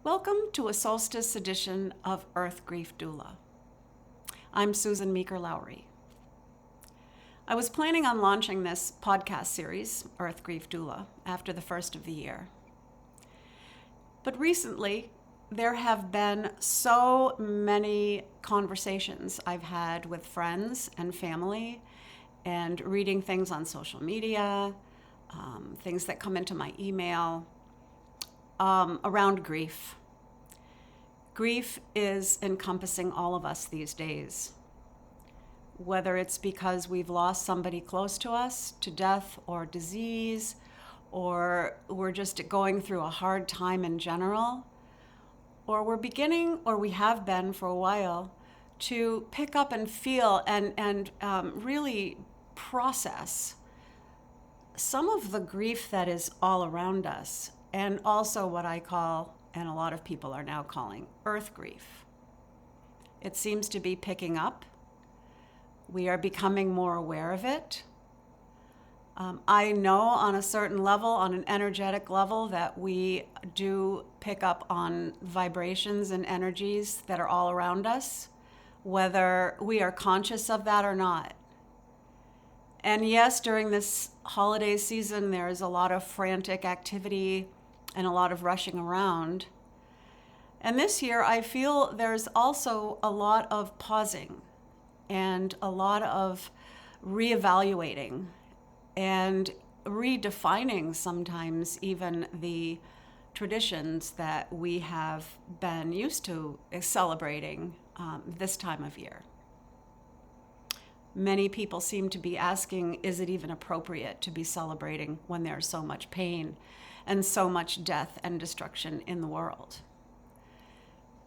Welcome to a Solstice edition of Earth Grief Doula. I'm Susan Meeker-Lowry. I was planning on launching this podcast series, Earth Grief Doula, after the first of the year. But recently, there have been so many conversations I've had with friends and family and reading things on social media, things that come into my email, around grief. Grief is encompassing all of us these days. Whether it's because we've lost somebody close to us to death or disease, or we're just going through a hard time in general, or we're beginning, or we have been for a while, to pick up and feel and really process some of the grief that is all around us, and also what I call, and a lot of people are now calling, earth grief. It seems to be picking up. We are becoming more aware of it. I know on a certain level, on an energetic level, that we do pick up on vibrations and energies that are all around us, whether we are conscious of that or not. And yes, during this holiday season, there is a lot of frantic activity and a lot of rushing around. And this year, I feel there's also a lot of pausing and a lot of reevaluating and redefining sometimes even the traditions that we have been used to celebrating this time of year. Many people seem to be asking, is it even appropriate to be celebrating when there's so much pain and so much death and destruction in the world?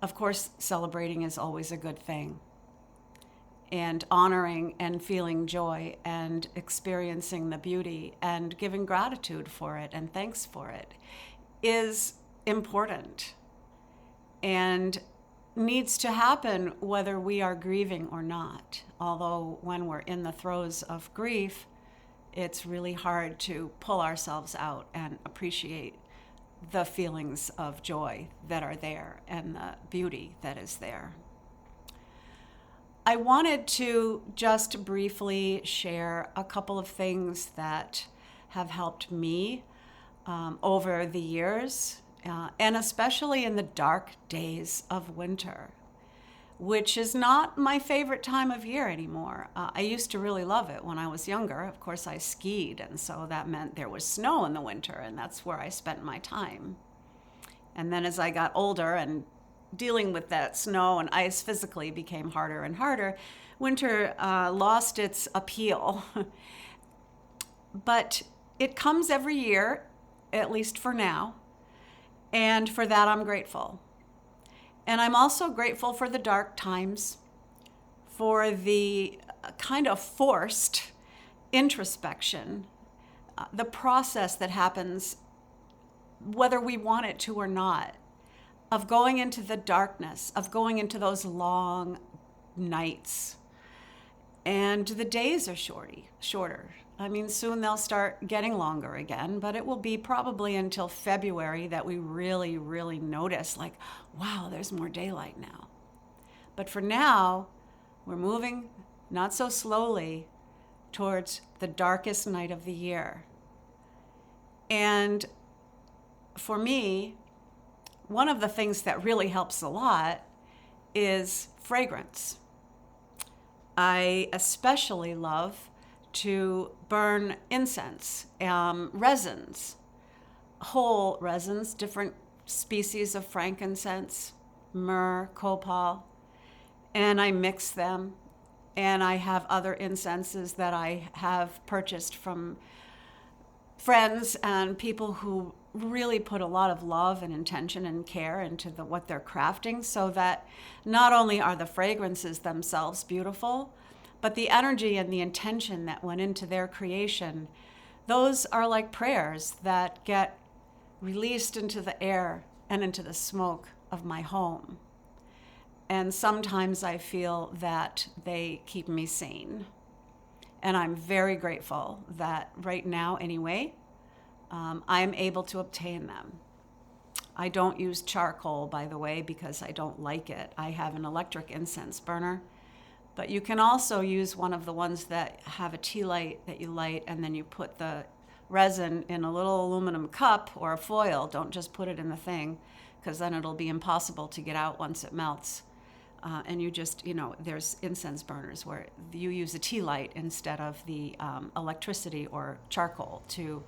Of course, celebrating is always a good thing. And honoring and feeling joy and experiencing the beauty and giving gratitude for it and thanks for it is important and needs to happen whether we are grieving or not. Although when we're in the throes of grief, it's really hard to pull ourselves out and appreciate the feelings of joy that are there and the beauty that is there. I wanted to just briefly share a couple of things that have helped me over the years, and especially in the dark days of winter, which is not my favorite time of year anymore. I used to really love it when I was younger. Of course, I skied, and so that meant there was snow in the winter, and that's where I spent my time. And then as I got older and dealing with that snow and ice physically became harder and harder, winter lost its appeal. But it comes every year, at least for now, and for that I'm grateful. And I'm also grateful for the dark times, for the kind of forced introspection, the process that happens whether we want it to or not, of going into the darkness, of going into those long nights. And the days are shorter. I mean, soon they'll start getting longer again, but it will be probably until February that we really, really notice, like, wow, there's more daylight now. But for now, we're moving not so slowly towards the darkest night of the year. And for me, one of the things that really helps a lot is fragrance. I especially love to burn incense, resins, whole resins, different species of frankincense, myrrh, copal, and I mix them. And I have other incenses that I have purchased from friends and people who really put a lot of love and intention and care into what they're crafting, so that not only are the fragrances themselves beautiful, but the energy and the intention that went into their creation, those are like prayers that get released into the air and into the smoke of my home. And sometimes I feel that they keep me sane. And I'm very grateful that right now, anyway, I am able to obtain them. I don't use charcoal, by the way, because I don't like it. I have an electric incense burner. But you can also use one of the ones that have a tea light that you light, and then you put the resin in a little aluminum cup or a foil. Don't just put it in the thing, because then it'll be impossible to get out once it melts. And you just, there's incense burners where you use a tea light instead of the electricity or charcoal to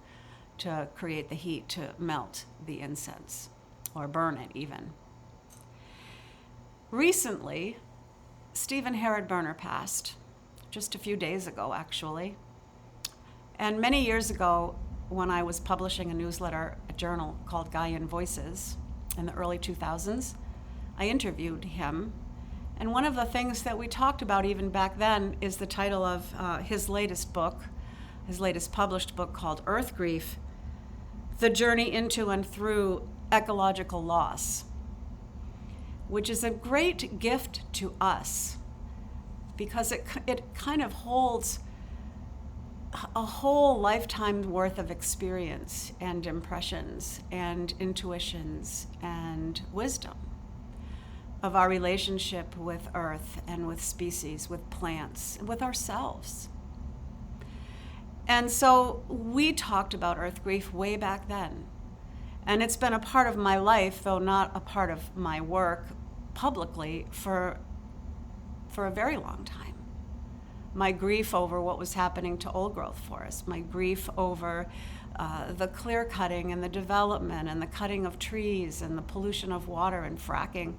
create the heat to melt the incense or burn it even. Recently, Stephen Herod Burner passed, just a few days ago, actually. And many years ago, when I was publishing a newsletter, a journal called Gaian Voices in the early 2000s, I interviewed him. And one of the things that we talked about even back then is the title of his latest published book called Earth Grief, The Journey into and Through Ecological Loss, which is a great gift to us because it kind of holds a whole lifetime worth of experience and impressions and intuitions and wisdom of our relationship with Earth and with species, with plants, with ourselves. And so we talked about earth grief way back then. And it's been a part of my life, though not a part of my work publicly, for a very long time. My grief over what was happening to old growth forests, my grief over the clear cutting and the development and the cutting of trees and the pollution of water and fracking.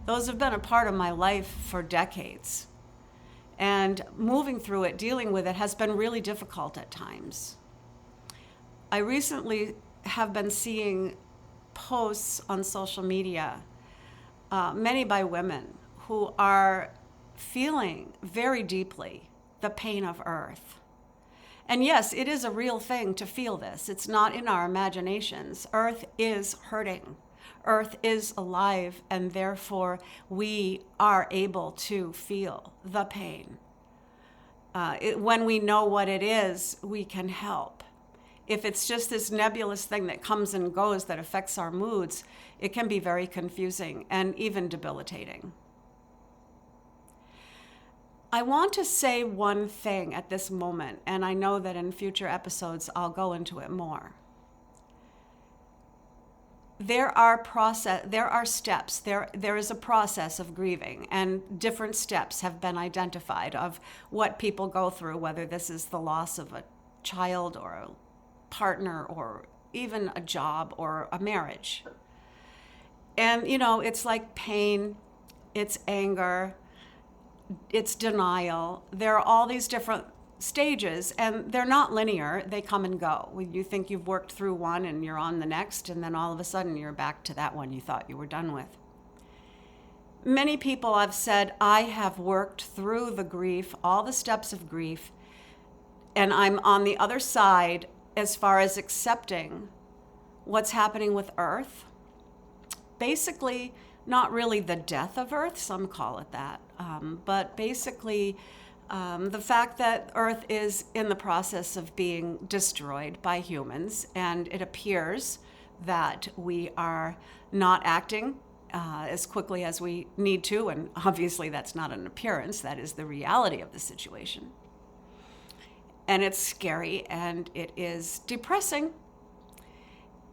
Those have been a part of my life for decades. And moving through it, dealing with it, has been really difficult at times. I recently have been seeing posts on social media, many by women, who are feeling very deeply the pain of Earth. And yes, it is a real thing to feel this. It's not in our imaginations. Earth is hurting. Earth is alive, and therefore we are able to feel the pain. When we know what it is, we can help. If it's just this nebulous thing that comes and goes that affects our moods, it can be very confusing and even debilitating. I want to say one thing at this moment, and I know that in future episodes I'll go into it more. There are steps. There is a process of grieving, and different steps have been identified of what people go through, whether this is the loss of a child or a partner or even a job or a marriage. And, it's like pain, it's anger, it's denial. There are all these different stages, and they're not linear. They come and go. You think you've worked through one and you're on the next, and then all of a sudden you're back to that one you thought you were done with. Many people have said, I have worked through the grief, all the steps of grief, and I'm on the other side as far as accepting what's happening with Earth. Basically, not really the death of Earth, some call it that, but basically the fact that Earth is in the process of being destroyed by humans, and it appears that we are not acting as quickly as we need to, and obviously that's not an appearance, that is the reality of the situation. And it's scary, and it is depressing,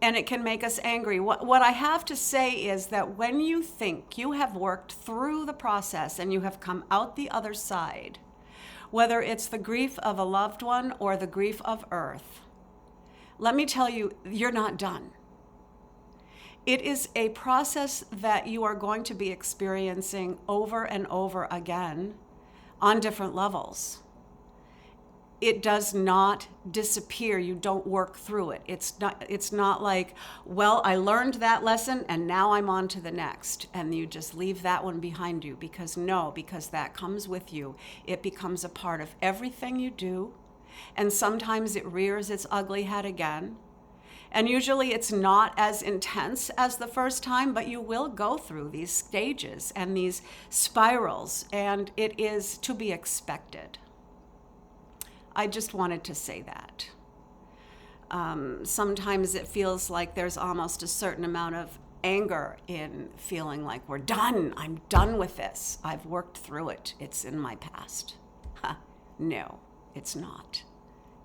and it can make us angry. What I have to say is that when you think you have worked through the process and you have come out the other side, whether it's the grief of a loved one or the grief of Earth, let me tell you, you're not done. It is a process that you are going to be experiencing over and over again on different levels. It does not disappear. You don't work through it. It's not like, well, I learned that lesson and now I'm on to the next. And you just leave that one behind you because that comes with you. It becomes a part of everything you do. And sometimes it rears its ugly head again. And usually it's not as intense as the first time, but you will go through these stages and these spirals, and it is to be expected. I just wanted to say that. Sometimes it feels like there's almost a certain amount of anger in feeling like we're done. I'm done with this. I've worked through it. It's in my past. No, it's not.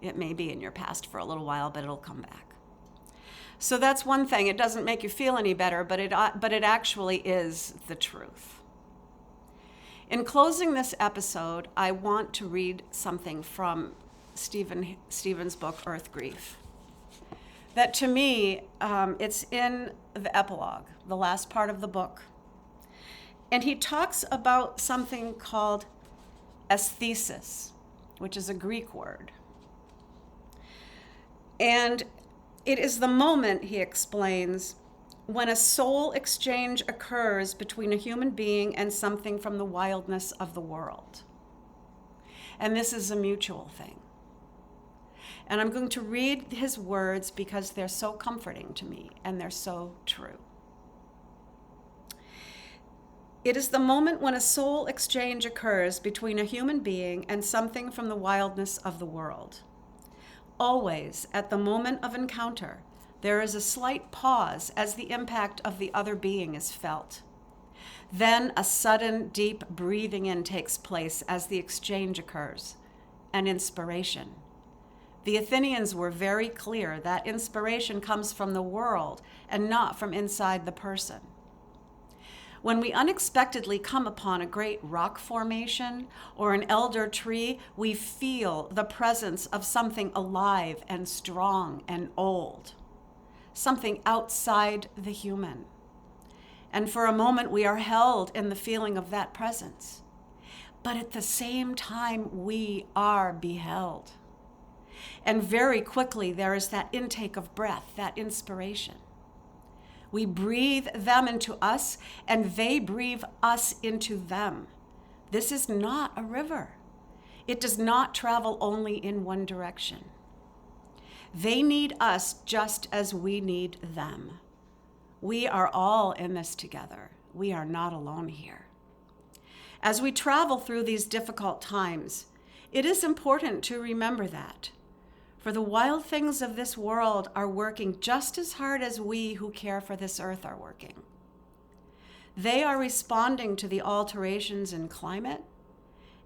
It may be in your past for a little while, but it'll come back. So that's one thing. It doesn't make you feel any better, but it actually is the truth. In closing this episode, I want to read something from Stephen's book, Earth Grief. That to me, it's in the epilogue, the last part of the book. And he talks about something called aesthesis, which is a Greek word. And it is the moment, he explains, when a soul exchange occurs between a human being and something from the wildness of the world. And this is a mutual thing. And I'm going to read his words because they're so comforting to me and they're so true. It is the moment when a soul exchange occurs between a human being and something from the wildness of the world. Always, at the moment of encounter, there is a slight pause as the impact of the other being is felt. Then a sudden, deep breathing in takes place as the exchange occurs, an inspiration. The Athenians were very clear that inspiration comes from the world and not from inside the person. When we unexpectedly come upon a great rock formation or an elder tree, we feel the presence of something alive and strong and old, something outside the human. And for a moment, we are held in the feeling of that presence. But at the same time, we are beheld. And very quickly, there is that intake of breath, that inspiration. We breathe them into us, and they breathe us into them. This is not a river. It does not travel only in one direction. They need us just as we need them. We are all in this together. We are not alone here. As we travel through these difficult times, it is important to remember that. For the wild things of this world are working just as hard as we who care for this earth are working. They are responding to the alterations in climate,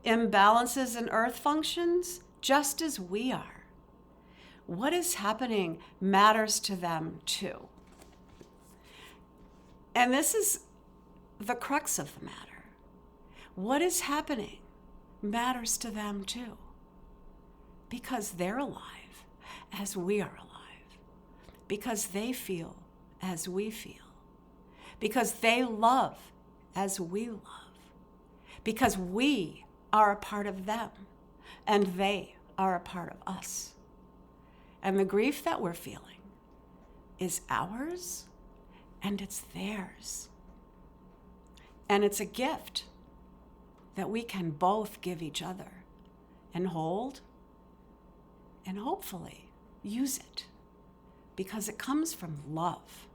imbalances in earth functions, just as we are. What is happening matters to them too. And this is the crux of the matter. What is happening matters to them too. Because they're alive as we are alive. Because they feel as we feel. Because they love as we love. Because we are a part of them and they are a part of us. And the grief that we're feeling is ours and it's theirs. And it's a gift that we can both give each other and hold and hopefully use it because it comes from love.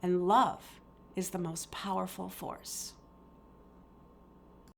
And love is the most powerful force.